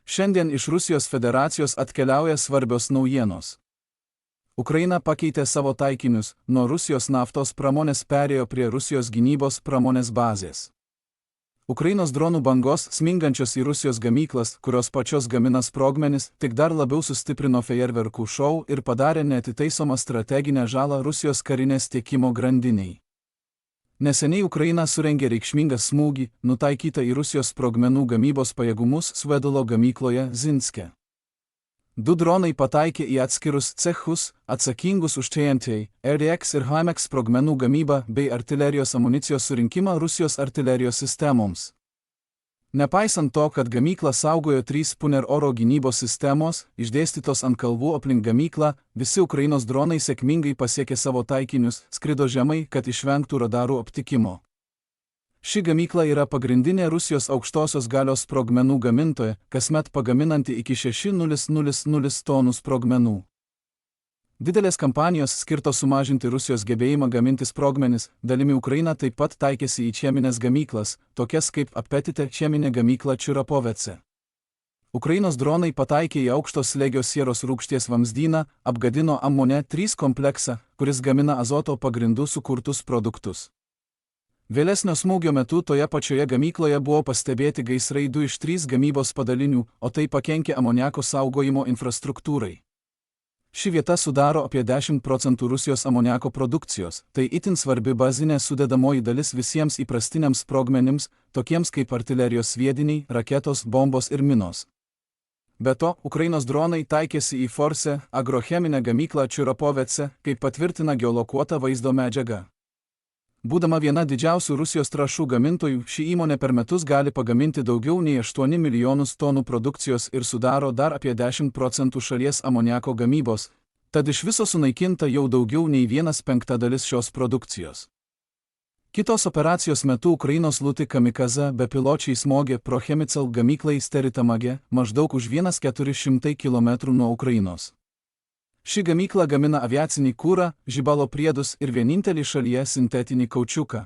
Šiandien iš Rusijos federacijos atkeliauja svarbios naujienos. Ukraina pakeitė savo taikinius, nuo Rusijos naftos pramonės perėjo prie Rusijos gynybos pramonės bazės. Ukrainos dronų bangos, smingančios į Rusijos gamyklas, kurios pačios gamina sprogmenis, tik dar labiau sustiprino fejerverkų šou ir padarė neatitaisomą strateginę žalą Rusijos karinės tiekimo grandiniai. Neseniai Ukraina surengė reikšmingą smūgį, nutaikytą į Rusijos sprogmenų gamybos pajėgumus Svedolo gamykloje Zinske. 2 dronai pataikė į atskirus cechus, atsakingus už TNT, RDX ir HIMARS sprogmenų gamybą bei artilerijos amunicijos surinkimą Rusijos artilerijos sistemoms. Nepaisant to, kad gamyklą saugojo 3 Puner oro gynybos sistemos, išdėstytos ant kalvų aplink gamyklą, visi Ukrainos dronai sėkmingai pasiekė savo taikinius, skrido žemai, kad išvengtų radarų aptikimo. Ši gamykla yra pagrindinė Rusijos aukštosios galios sprogmenų gamintoja, kasmet pagaminanti iki 6,000 tonų sprogmenų. Didelės kampanijos skirtos sumažinti Rusijos gebėjimą gaminti sprogmenis, dalimi Ukraina taip pat taikėsi į cheminės gamyklas, tokias kaip Apetite cheminė gamykla Čiurapovece. Ukrainos dronai pataikė į aukštos slėgio sieros rūgšties vamzdyną, apgadino Amone 3 kompleksą, kuris gamina azoto pagrindų sukurtus produktus. Vėlesnio smūgio metu toje pačioje gamykloje buvo pastebėti gaisrai 2 iš 3 gamybos padalinių, o tai pakenkė amoniako saugojimo infrastruktūrai. Ši vieta sudaro apie 10% Rusijos amoniako produkcijos, tai itin svarbi bazinė sudedamoji dalis visiems įprastiniams sprogmenims, tokiems kaip artilerijos sviediniai, raketos, bombos ir minos. Be to, Ukrainos dronai taikėsi į Force agrocheminę gamyklą Čiurapovece, kaip patvirtina geolokuota vaizdo medžiaga. Būdama viena didžiausių Rusijos trąšų gamintojų, ši įmonė per metus gali pagaminti daugiau nei 8 milijonus tonų produkcijos ir sudaro dar apie 10% šalies amoniako gamybos, tad iš viso sunaikinta jau daugiau nei 1/5 šios produkcijos. Kitos operacijos metu Ukrainos Luti kamikaze bepiločiai smogė Prochemicel gamyklai Steritamage, maždaug už 1,400 km nuo Ukrainos. Ši gamykla gamina aviacinį kurą, žibalo priedus ir vienintelį šalyje sintetinį kaučiuką.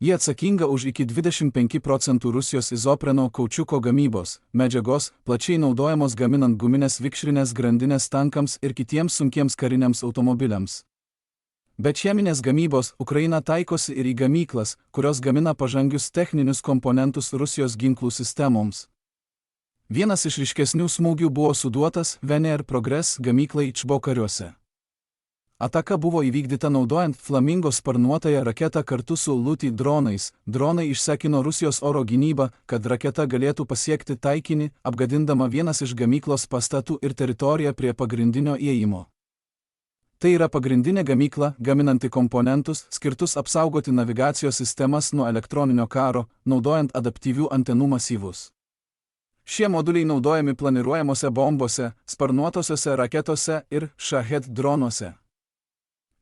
Ji atsakinga už iki 25% Rusijos izopreno kaučiuko gamybos, medžiagos, plačiai naudojamos gaminant guminės vikšrinės grandinės tankams ir kitiems sunkiems kariniams automobiliams. Be cheminės gamybos, Ukraina taikosi ir į gamyklas, kurios gamina pažangius techninius komponentus Rusijos ginklų sistemoms. Vienas iš ryškesnių smūgių buvo suduotas VNR Progress gamyklai Čbokariuose. Ataka buvo įvykdyta naudojant Flamingo sparnuotąją raketą kartu su Luti dronais. Dronai išsekino Rusijos oro gynybą, kad raketa galėtų pasiekti taikinį, apgadindama vienas iš gamyklos pastatų ir teritoriją prie pagrindinio įėjimo. Tai yra pagrindinė gamykla, gaminanti komponentus, skirtus apsaugoti navigacijos sistemas nuo elektroninio karo, naudojant adaptyvių antenų masyvus. Šie moduliai naudojami planiruojamose bombose, sparnuotosiose raketose ir Shahed dronuose.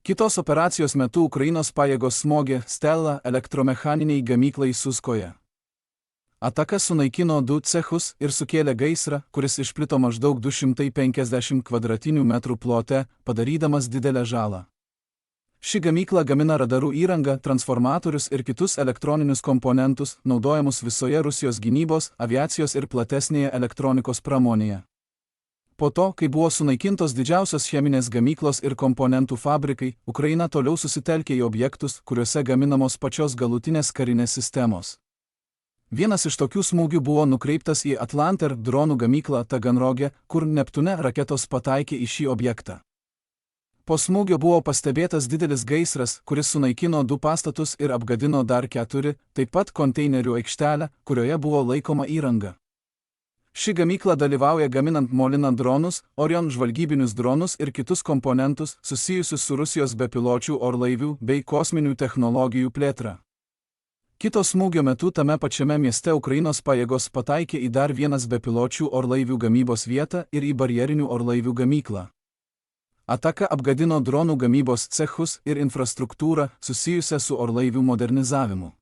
Kitos operacijos metu Ukrainos pajėgos smogė Stella elektromechaniniai gamyklai Suskoje. Ataka sunaikino 2 cechus ir sukėlė gaisrą, kuris išplito maždaug 250 m2 plote, padarydamas didelę žalą. Ši gamykla gamina radarų įrangą, transformatorius ir kitus elektroninius komponentus, naudojamus visoje Rusijos gynybos, aviacijos ir platesnėje elektronikos pramonėje. Po to, kai buvo sunaikintos didžiausios cheminės gamyklos ir komponentų fabrikai, Ukraina toliau susitelkė į objektus, kuriuose gaminamos pačios galutinės karinės sistemos. Vienas iš tokių smūgių buvo nukreiptas į Atlanter dronų gamyklą Taganroge, kur Neptune raketos pataikė į šį objektą. Po smūgio buvo pastebėtas didelis gaisras, kuris sunaikino 2 pastatus ir apgadino dar 4, taip pat konteinerių aikštelę, kurioje buvo laikoma įranga. Ši gamykla dalyvauja gaminant Molina dronus, Orion žvalgybinius dronus ir kitus komponentus susijusius su Rusijos bepiločių orlaivių bei kosminių technologijų plėtra. Kito smūgio metu tame pačiame mieste Ukrainos pajėgos pataikė į dar vienas bepiločių orlaivių gamybos vietą ir į barjerinių orlaivių gamyklą. Ataka apgadino dronų gamybos cechus ir infrastruktūrą susijusią su orlaivių modernizavimu.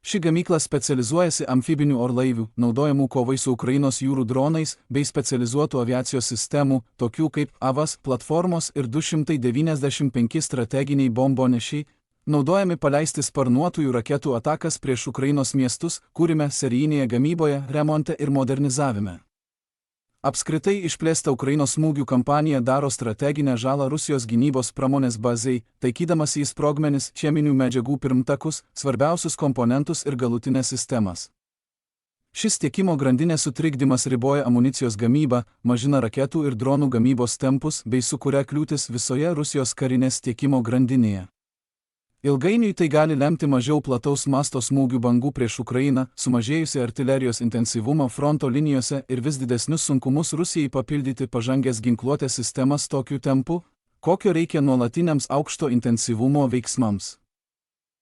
Ši gamykla specializuojasi amfibinių orlaivių, naudojamų kovai su Ukrainos jūrų dronais, bei specializuotų aviacijos sistemų, tokių kaip Avas platformos ir 295 strateginiai bombonešiai, naudojami paleisti sparnuotųjų raketų atakas prieš Ukrainos miestus, kūrime, serijinėje gamyboje, remonte ir modernizavime. Apskritai išplėsta Ukrainos smūgių kampanija daro strateginę žalą Rusijos gynybos pramonės bazei, taikydamas į sprogmenis, cheminių medžiagų pirmtakus, svarbiausius komponentus ir galutinės sistemas. Šis tiekimo grandinės sutrikdymas riboja amunicijos gamybą, mažina raketų ir dronų gamybos tempus bei sukuria kliūtis visoje Rusijos karinės tiekimo grandinėje. Ilgainiui tai gali lemti mažiau plataus masto smūgių bangų prieš Ukrainą, sumažėjusi artilerijos intensyvumą fronto linijose ir vis didesnius sunkumus Rusijai papildyti pažangės ginkluotės sistemas tokiu tempu, kokio reikia nuolatiniams aukšto intensyvumo veiksmams.